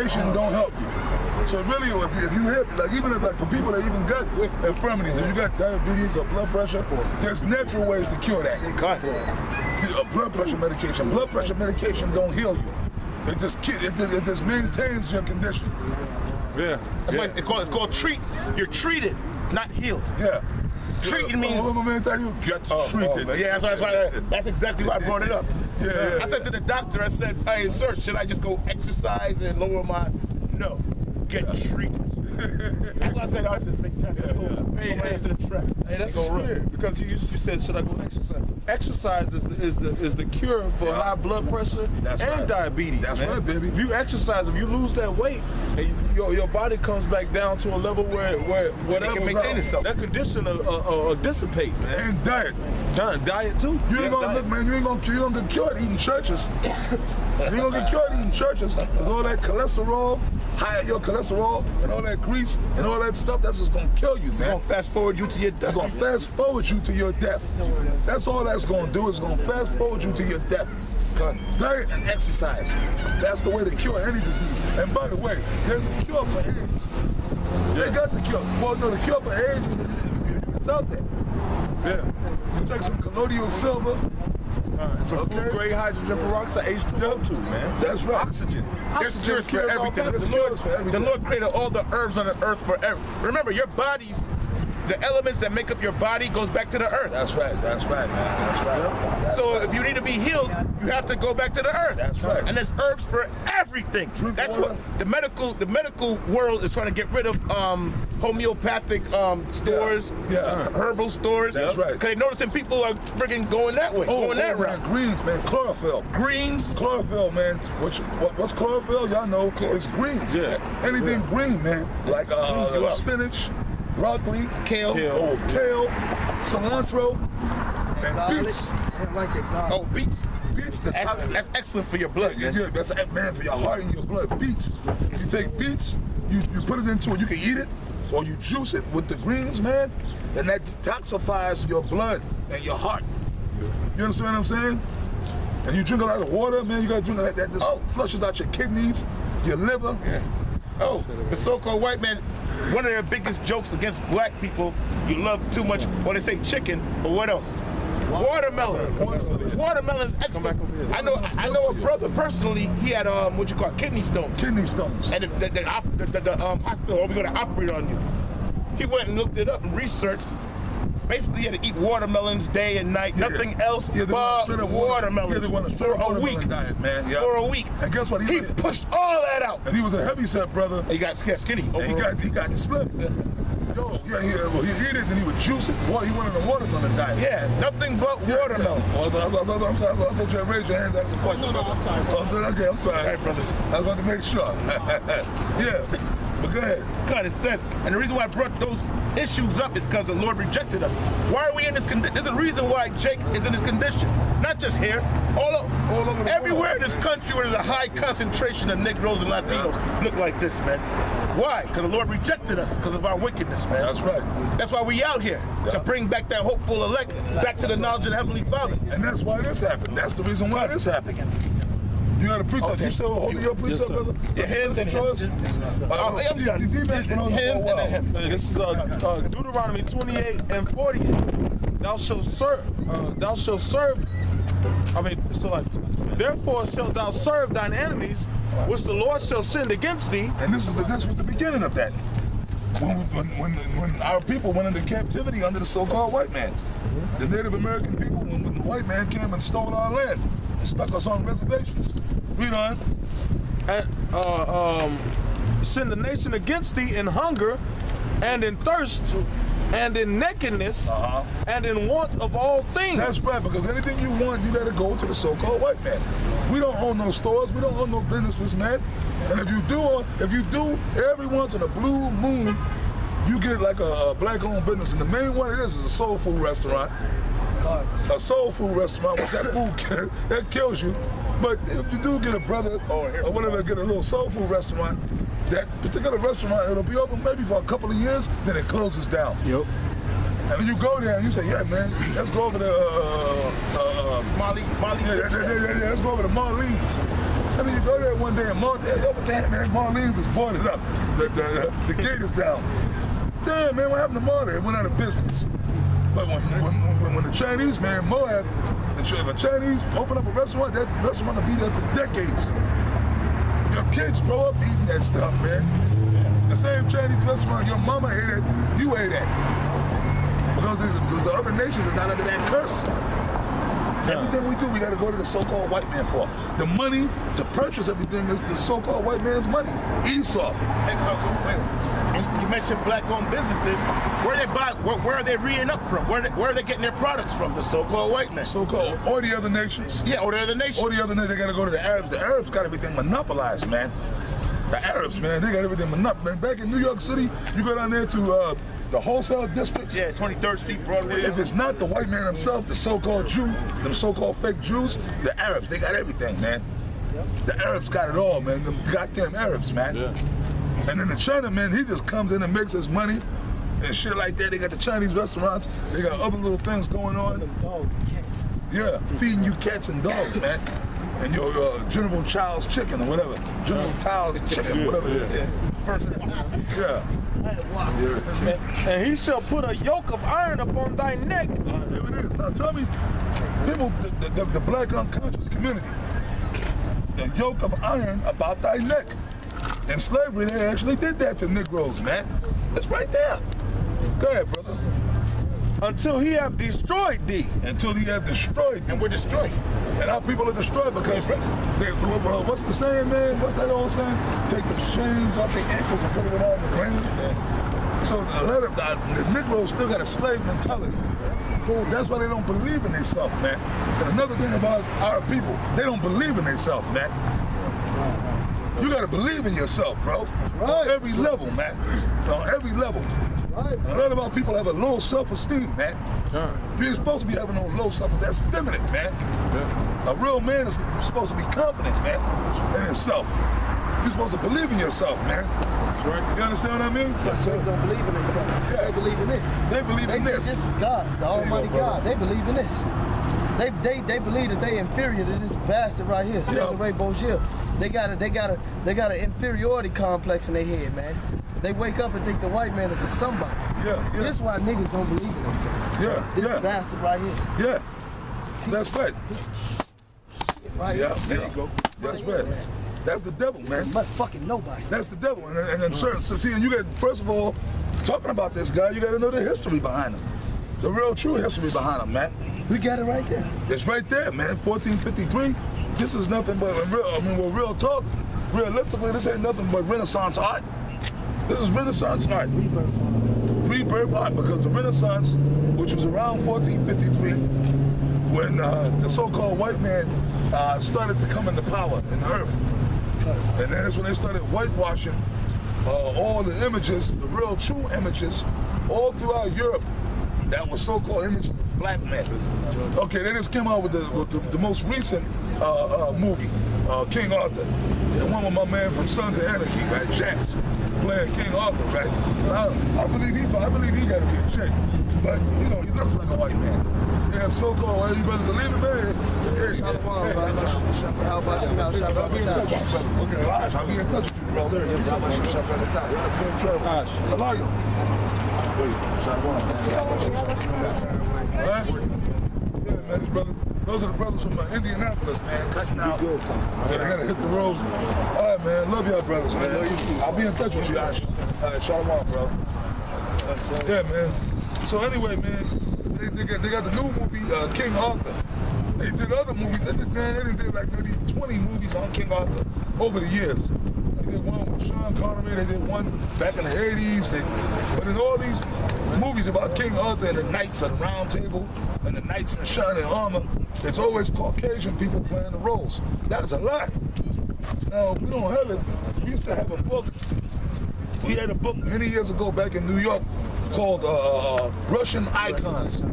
medication don't help you. So really, if you hit, like even if, like for people that even got infirmities, if you got diabetes or blood pressure, there's natural ways to cure that. Blood pressure medication don't heal you. It just maintains your condition. Yeah. That's why it's called treat. You're treated, not healed. Yeah. Treating means you get treated. Yeah, that's exactly why I brought it up. Yeah. I said to the doctor, I said, hey, sir, should I just go exercise and lower my... No, get treated. That's why I said, I was just saying, hey, that's weird, because you said, should I go exercise? Exercise is the cure for high blood pressure and diabetes. That's right, baby. If you exercise, if you lose that weight, and your body comes back down to a level where whatever can maintain itself. That condition will dissipate, man. And diet. Diet too. You ain't gonna look, man. You ain't gonna get cured eating churches. You ain't gonna get cured eating churches. Cause all that cholesterol, high your cholesterol, and all that grease, and all that stuff, that's just gonna kill you, man. It's gonna fast forward you to your death. It's gonna fast forward you to your death. That's all that's gonna do. Is gonna fast forward you to your death. Diet and exercise. That's the way to cure any disease. And by the way, there's a cure for AIDS. They got the cure. Well, no, the cure for AIDS, it's out there. Yeah. You take some colloidal silver. Some food grade hydrogen peroxide, H2O2, man. That's right. Oxygen. Oxygen for cures all everything. kinds The Lord created all the herbs on the earth for remember, your body's, the elements that make up your body goes back to the earth. That's right, man. That's right. So if you need to be healed, you have to go back to the earth. That's right. And there's herbs for everything. That's water. what the medical world is trying to get rid of homeopathic stores, herbal stores. That's right. Because they noticing people are friggin' going that way, going that route. Man, greens, man, chlorophyll. Greens. Chlorophyll, man. What's chlorophyll? Y'all know. It's greens. Yeah. Anything green, man. Like spinach, broccoli, Kale. kale, cilantro, and beets. Oh, beets. Beets, That's excellent for your blood, man. Yeah, that's man for your heart and your blood. Beets. You take beets, you put it into it. You can eat it, or you juice it with the greens, man, and that detoxifies your blood and your heart. You understand what I'm saying? And you drink a lot of water, man. You gotta drink that. This flushes out your kidneys, your liver. Yeah. Oh, the so-called white man. One of their biggest jokes against black people, you love too much, well, they say chicken, but what else? Watermelon. Watermelon is excellent. I know a brother personally, he had kidney stones. Kidney stones. And the hospital, we're gonna operate on you. He went and looked it up and researched. Basically, he had to eat watermelons day and night, nothing else but watermelons for a week. Diet, man. For a week. And guess what? He pushed all that out. And he was a heavyset brother. And he got skinny. And he got slim. Yo, well, he eat it and he would juice it. He went on a watermelon diet. Yeah, nothing but watermelon. I'm sorry. I thought you had raised your hand to ask a question. No, I'm sorry. Okay, I'm sorry. All right, brother. I was about to make sure. Yeah, but go ahead. God, it says, and the reason why I brought those issues up is because the Lord rejected us. Why are we in this condition? There's a reason why Jake is in this condition. Not just here, all over everywhere in this country where there's a high concentration of Negroes and Latinos look like this, man. Why? Because the Lord rejected us because of our wickedness, man. That's right. That's why we out here, to bring back that hopeful elect back to the knowledge of the Heavenly Father. And that's why this happened. That's the reason why this happened. You got a precept. You still holding your precept, brother? Yeah, him and him. I'm done. Him and him. This is Deuteronomy 28 and 40. Thou shalt serve. Therefore shalt thou serve thine enemies, which the Lord shall send against thee. And this was the beginning of that. When our people went into captivity under the so-called white man, the Native American people, when the white man came and stole our land and stuck us on reservations. Read on. Send the nation against thee in hunger and in thirst and in nakedness and in want of all things. That's right, because anything you want, you gotta go to the so-called white man. We don't own no stores, we don't own no businesses, man. And if you do, every once in a blue moon, you get like a black-owned business. And the main one it is a soul food restaurant. A soul food restaurant with that food that kills you. But if you do get a brother or whatever, get a little soul food restaurant, that particular restaurant, it'll be open maybe for a couple of years, then it closes down. Yep. And then you go there and you say, yeah, man, let's go over to Marley's. Yeah, let's go over to Marlene's. And then you go there one day and damn, man, Marlene's is boarded up. The gate is down. Damn, man, what happened to Marley? It went out of business. But when the Chinese, man, Moab, if a Chinese open up a restaurant, that restaurant will be there for decades. Your kids grow up eating that stuff, man. The same Chinese restaurant your mama ate at, you ate at. Because the other nations are not under that curse. Everything we do, we got to go to the so-called white man for. The money to purchase everything is the so-called white man's money. Esau. And you mentioned black-owned businesses. Where are they reading up from? Where are they getting their products from? The so-called white man. So-called, or the other nations. Yeah, or the other nations. Or the other nations, they got to go to the Arabs. The Arabs got everything monopolized, man. The Arabs, man, they got everything monopolized. Back in New York City, you go down there to the wholesale districts. Yeah, 23rd Street, Broadway. If it's not the white man himself, the so-called Jew, them so-called fake Jews, the Arabs, they got everything, man. The Arabs got it all, man. Them goddamn Arabs, man. Yeah. And then the Chinaman, he just comes in and makes his money and shit like that. They got the Chinese restaurants. They got other little things going on. Yeah, feeding you cats and dogs, man. And your General Child's chicken or whatever. General Child's chicken, whatever it is. Yeah. And he shall put a yoke of iron upon thy neck. There it is. Now tell me, people, the black unconscious community, the yoke of iron about thy neck. In slavery, they actually did that to Negroes, man. It's right there. Go ahead, brother. Until he have destroyed thee. Until he have destroyed thee. And we're destroyed. And our people are destroyed because what's the saying, man? What's that old saying? Take the chains off their ankles and put it on the ground. Yeah. So a lot of the Negroes still got a slave mentality. Cool. That's why they don't believe in themselves, man. And another thing about our people, they don't believe in themselves, man. You gotta believe in yourself, bro. Right. On every level, man. On every level. Right. And a lot of our people have a low self-esteem, man. Sure. You ain't supposed to be having no low self-esteem. That's feminine, man. Yeah. A real man is supposed to be confident, man, in himself. You're supposed to believe in yourself, man. That's right. You understand what I mean? Yes, they don't believe in themselves. Yeah. They believe in this. They believe in this. This is God, the Almighty God. They believe in this. They believe that they inferior to this bastard right here, Cesare Borgia. They got an inferiority complex in their head, man. They wake up and think the white man is a somebody. Yeah. This is why niggas don't believe in themselves. Yeah. This bastard right here. Yeah. That's right. Right here. There you go. That's right. That's the devil, man. Motherfucking nobody. That's the devil. And then certain, so see, and you got, first of all, talking about this guy, you got to know the history behind him. The real true history behind him, man. We got it right there. It's right there, man. 1453. This is nothing but real talk. Realistically, this ain't nothing but Renaissance art. This is Renaissance art. Rebirth art, because the Renaissance, which was around 1453, when the so-called white man started to come into power in the earth. And then that's when they started whitewashing all the images, the real true images, all throughout Europe that were so-called images of black men. Okay, they just came out with the most recent movie, King Arthur. The one with my man from Sons of Anarchy, right? Jax, playing King Arthur, right? I believe he got to be a chick, but you know, he looks like a white man. They have so-called white brothers are leaving, man. It's scary. How about you now? I'll be in touch, brother. Okay, I'll be in touch with you, bro. Sir, I love you. Right? Yeah, man, these brothers, those are the brothers from Indianapolis, man, cutting out. I gotta hit the road. All right, man, love y'all brothers, man. I'll be in touch with you, Ash. All right, shalom, bro. Yeah, man. So anyway, man, they got the new movie, King Arthur. They did other movies. They did like maybe 20 movies on King Arthur over the years. They did one with Sean Connery. They did one back in the 80s. But in all these movies about King Arthur and the Knights of the Round Table and the Knights in the shining armor, it's always Caucasian people playing the roles. That is a lot. Now, we don't have it. We used to have a book. We had a book many years ago back in New York called Russian Icons.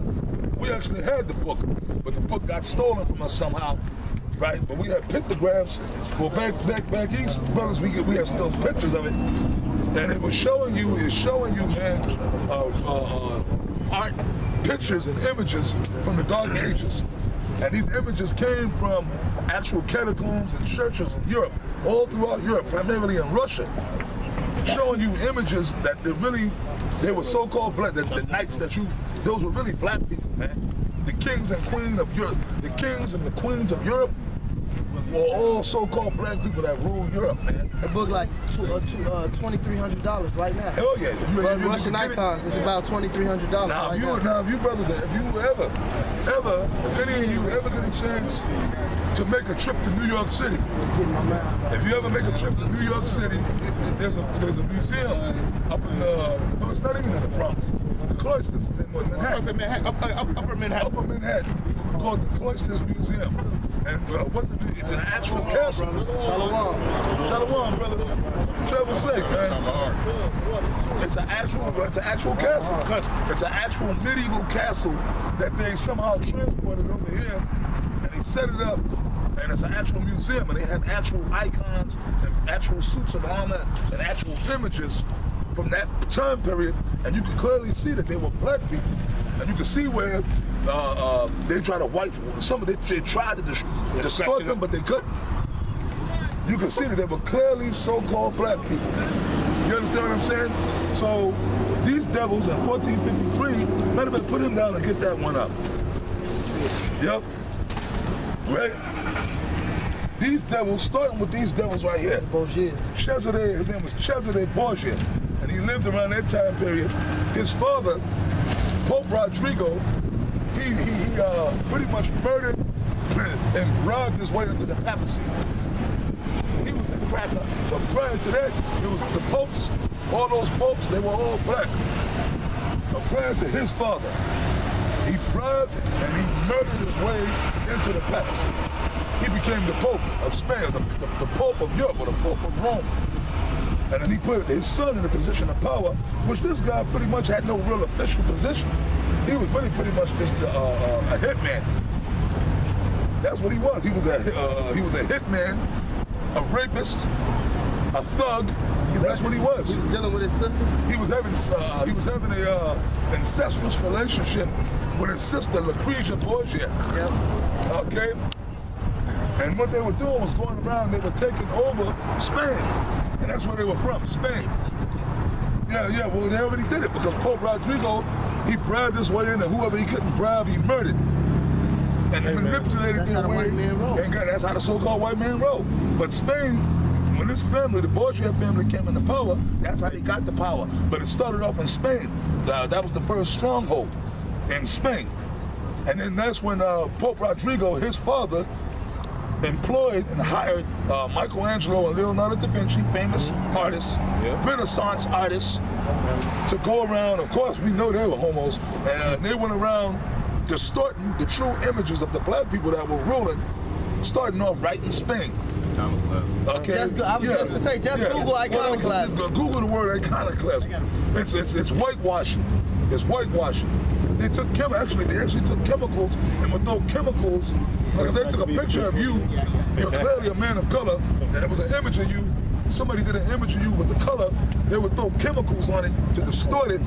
We actually had the book, but the book got stolen from us somehow, right? But we had pictographs. Well, back east, brothers, we had still pictures of it, and it was showing you, man, art, pictures, and images from the Dark Ages. And these images came from actual catacombs and churches in Europe, all throughout Europe, primarily in Russia, showing you images that they were so-called black, the knights those were really black people, man. The kings and queens of Europe, the kings and the queens of Europe were all so-called black people that ruled Europe, man. A book like $2,300 right now. Hell yeah. Russian icons, it's about $2,300 Now, if you brothers, if any of you ever get a chance to make a trip to New York City, if you ever make a trip to New York City, there's a museum up in no, it's not even in the Bronx. The Cloisters is in Manhattan. Upper Manhattan. Upper Manhattan, called the Cloisters Museum. And it's an actual castle. Shalom, brothers. Travel safe, man. It's an actual castle. It's an actual medieval castle that they somehow transported over here, and they set it up, and it's an actual museum, and they have actual icons and actual suits of armor and actual images from that time period, and you can clearly see that they were black people. And you can see where they try to they tried to distort them, but they couldn't. You can see that they were clearly so-called black people. You understand what I'm saying? So these devils in 1453, matter of fact, put him down and get that one up. Yep. Right? These devils, starting with these devils right here. Cesare, his name was Cesare Borgia, and he lived around that time period. His father, Pope Rodrigo, he pretty much murdered and bribed his way into the papacy. He was a cracker, but prior to that, it was the popes, all those popes, they were all black. But prior to his father, he bribed and he murdered his way into the papacy. He became the Pope of Spain, the Pope of Europe, or the Pope of Rome. And then he put his son in a position of power, which this guy pretty much had no real official position. He was pretty much just a hitman. That's what he was. He was a hitman, a rapist, a thug. That's what he was. He was dealing with his sister. He was having a incestuous relationship with his sister Lucrezia Borgia. Yep. Okay. And what they were doing was going around. They were taking over Spain. And that's where they were from, Spain. Yeah, well, they already did it because Pope Rodrigo, he bribed his way in, and whoever he couldn't bribe, he murdered. And manipulated their way. And that's how the so-called white man rolled. But Spain, when this family, the Borgia family, came into power, that's how they got the power. But it started off in Spain. That was the first stronghold in Spain. And then that's when Pope Rodrigo, his father, employed and hired Michelangelo and Leonardo da Vinci, famous artists, Renaissance artists, to go around. Of course, we know they were homos, and they went around distorting the true images of the black people that were ruling, starting off right in Spain. Okay. I was just gonna say, Google Iconoclasm. Google the word iconoclasm. It's whitewashing. It's whitewashing. They actually took chemicals and would throw chemicals. Like if they took a picture of you, you're clearly a man of color, and it was an image of you, somebody did an image of you with the color, they would throw chemicals on it to distort it.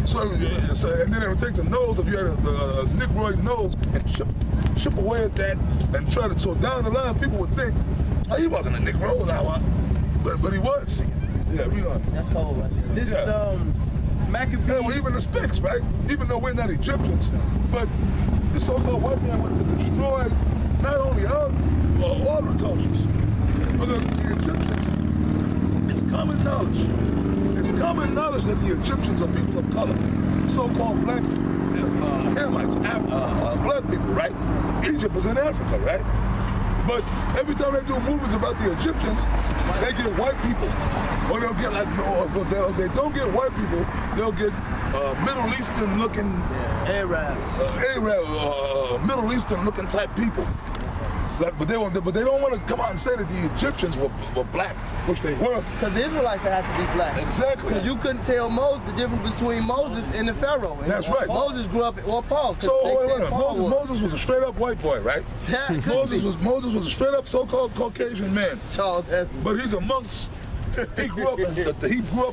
So and then they would take the nose, if you had a Negroid nose, and chip away at that, and try to, so down the line people would think, oh, he wasn't a Negro, but he was. Yeah, we are. That's cold right there. This is Maccabees. Yeah, well, even the Sphinx, right? Even though we're not Egyptians, but the so-called white man wanted to destroy not only our, all the cultures, because the Egyptians, it's common knowledge. It's common knowledge that the Egyptians are people of color, so-called black Hamites, black people, right? Egypt is in Africa, right? But every time they do movies about the Egyptians, they get white people. Or they'll get if they don't get white people, they'll get Middle Eastern looking Arabs. Middle Eastern looking type people. But they don't want to come out and say that the Egyptians were black, which they were. Because the Israelites have to be black. Exactly. Because you couldn't tell the difference between Moses and the Pharaoh. That's right. Moses grew up, or Paul. So Moses was a straight up white boy, right? Moses was a straight up so-called Caucasian man. Charles Heston. But he's amongst. He grew up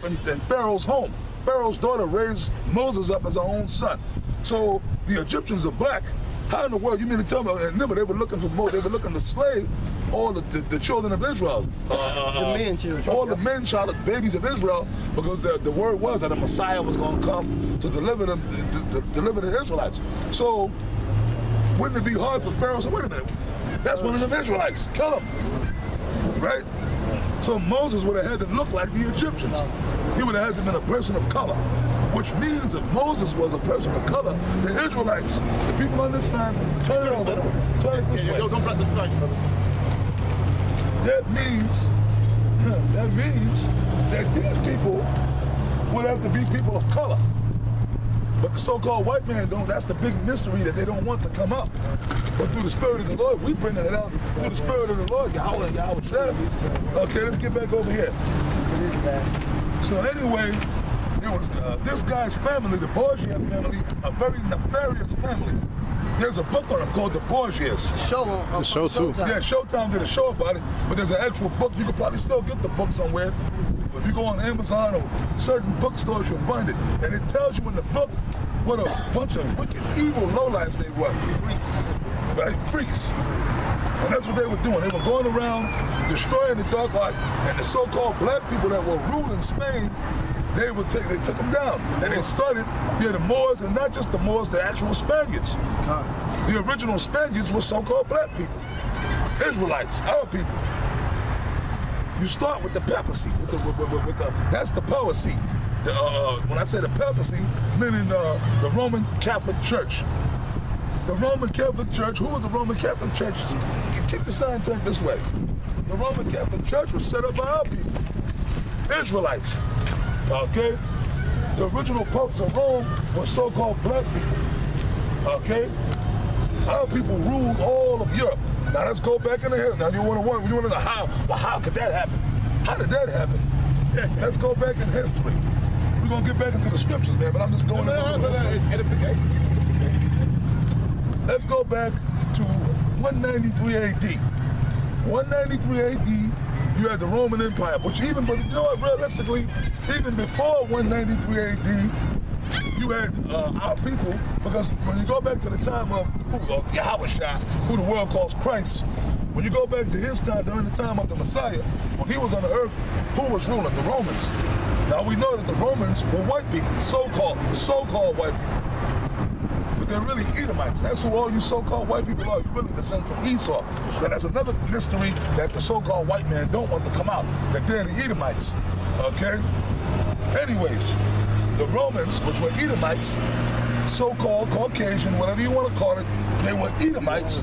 in Pharaoh's home. Pharaoh's daughter raised Moses up as her own son. So the Egyptians are black, How in the world, you mean to tell me, and remember, they were looking for more, they were looking to slay all the children of Israel. The men children. All the men, child, babies of Israel, because the word was that a Messiah was going to come to deliver them, to deliver the Israelites. So, wouldn't it be hard for Pharaoh to say, wait a minute, that's one of them Israelites, kill him, right? So Moses would have had to look like the Egyptians. He would have had to have been a person of color, which means if Moses was a person of color, the Israelites, the people on this side, turn it over, turn it this way. Don't block the side, brothers. That means that these people would have to be people of color. But the so-called white man don't. That's the big mystery that they don't want to come up. But through the Spirit of the Lord, we bring it out. Through the Spirit of the Lord, Yahweh Shem. Okay, let's get back over here. So anyway, it was this guy's family, the Borgia family, a very nefarious family. There's a book on it called The Borgias. It's a show too. Yeah, Showtime did a show about it, but there's an actual book. You could probably still get the book somewhere. If you go on Amazon or certain bookstores, you'll find it. And it tells you in the book what a bunch of wicked, evil lowlifes they were. Freaks. Right? Freaks. And that's what they were doing. They were going around destroying the dark art, and the so-called black people that were ruling Spain, they took them down. And they started, the Moors, and not just the Moors, the actual Spaniards. The original Spaniards were so-called black people. Israelites, our people. You start with the papacy, that's the power seat. When I say the papacy, meaning the Roman Catholic Church. The Roman Catholic Church, who was the Roman Catholic Church? Keep the sign turned this way. The Roman Catholic Church was set up by our people, Israelites, okay? The original popes of Rome were so-called black people, okay? Our people ruled all of Europe. Now let's go back in the history. Now you want to know how? Well, how could that happen? How did that happen? Let's go back in history. We're gonna get back into the scriptures, man. But I'm just going into Let's go back to 193 AD. 193 AD, you had the Roman Empire, but you know what? Realistically, even before 193 AD, you had our people, because when you go back to the time of Yahweh Shah, who the world calls Christ, when you go back to his time, during the time of the Messiah, when he was on the earth, who was ruling? The Romans. Now we know that the Romans were white people, so-called white people. But they're really Edomites. That's who all you so-called white people are. You really descend from Esau. And that's another mystery that the so-called white man don't want to come out, that they're the Edomites, okay? Anyways, the Romans, which were Edomites, so-called Caucasian, whatever you want to call it, they were Edomites.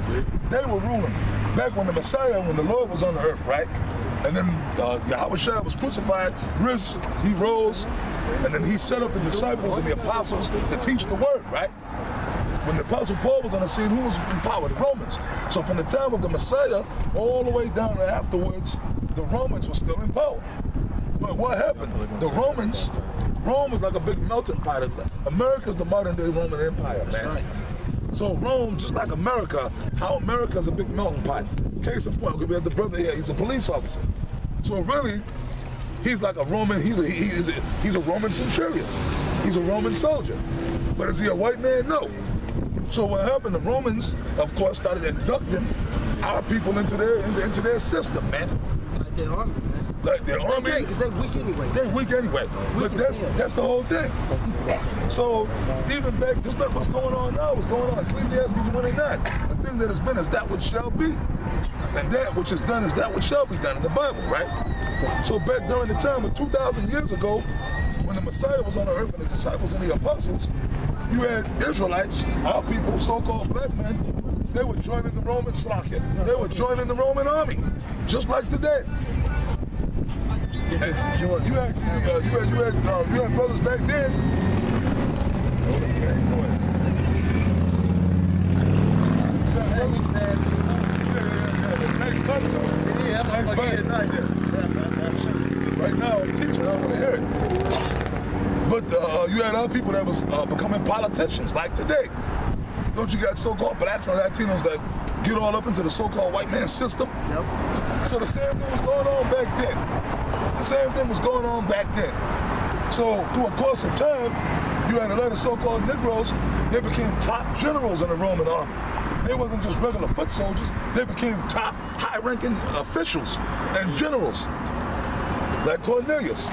They were ruling. Back when the Messiah, when the Lord was on the earth, right? And then Yahweh Shah was crucified, he rose, and then he set up the disciples and the apostles to teach the word, right? When the Apostle Paul was on the scene, who was in power? The Romans. So from the time of the Messiah all the way down to afterwards, the Romans were still in power. But what happened? The Romans, Rome was like a big melting pot. America's the modern day Roman Empire, man. Right. So Rome, just like America, how America's a big melting pot. Case in point, we have the brother here, he's a police officer. So really, he's like a Roman, he's a Roman centurion. He's a Roman soldier. But is he a white man? No. So what happened, the Romans, of course, started inducting our people into their system, man. Like their army, man. Like their army. Yeah, because they're weak anyway. They're weak anyway. But that's the whole thing. So even back, just like what's going on now, what's going on, Ecclesiastes 1 and 9. The thing that has been is that which shall be. And that which is done is that which shall be done in the Bible, right? So back during the time of 2,000 years ago, when the Messiah was on the earth and the disciples and the apostles, you had Israelites, our people, so-called black men, they were joining the Roman Slakia. They were joining the Roman army, just like today. You had brothers back then. Oh, that's bad noise. Right now, I'm teaching, I don't want to hear it. But you had other people that was becoming politicians, like today. Don't you got so-called blacks and Latinos that get all up into the so-called white man system? Yep. So the same thing was going on back then. The same thing was going on back then. So through a course of time, you had a lot of so-called Negroes, they became top generals in the Roman army. they wasn't just regular foot soldiers. They became top, high-ranking officials and generals, like Cornelius.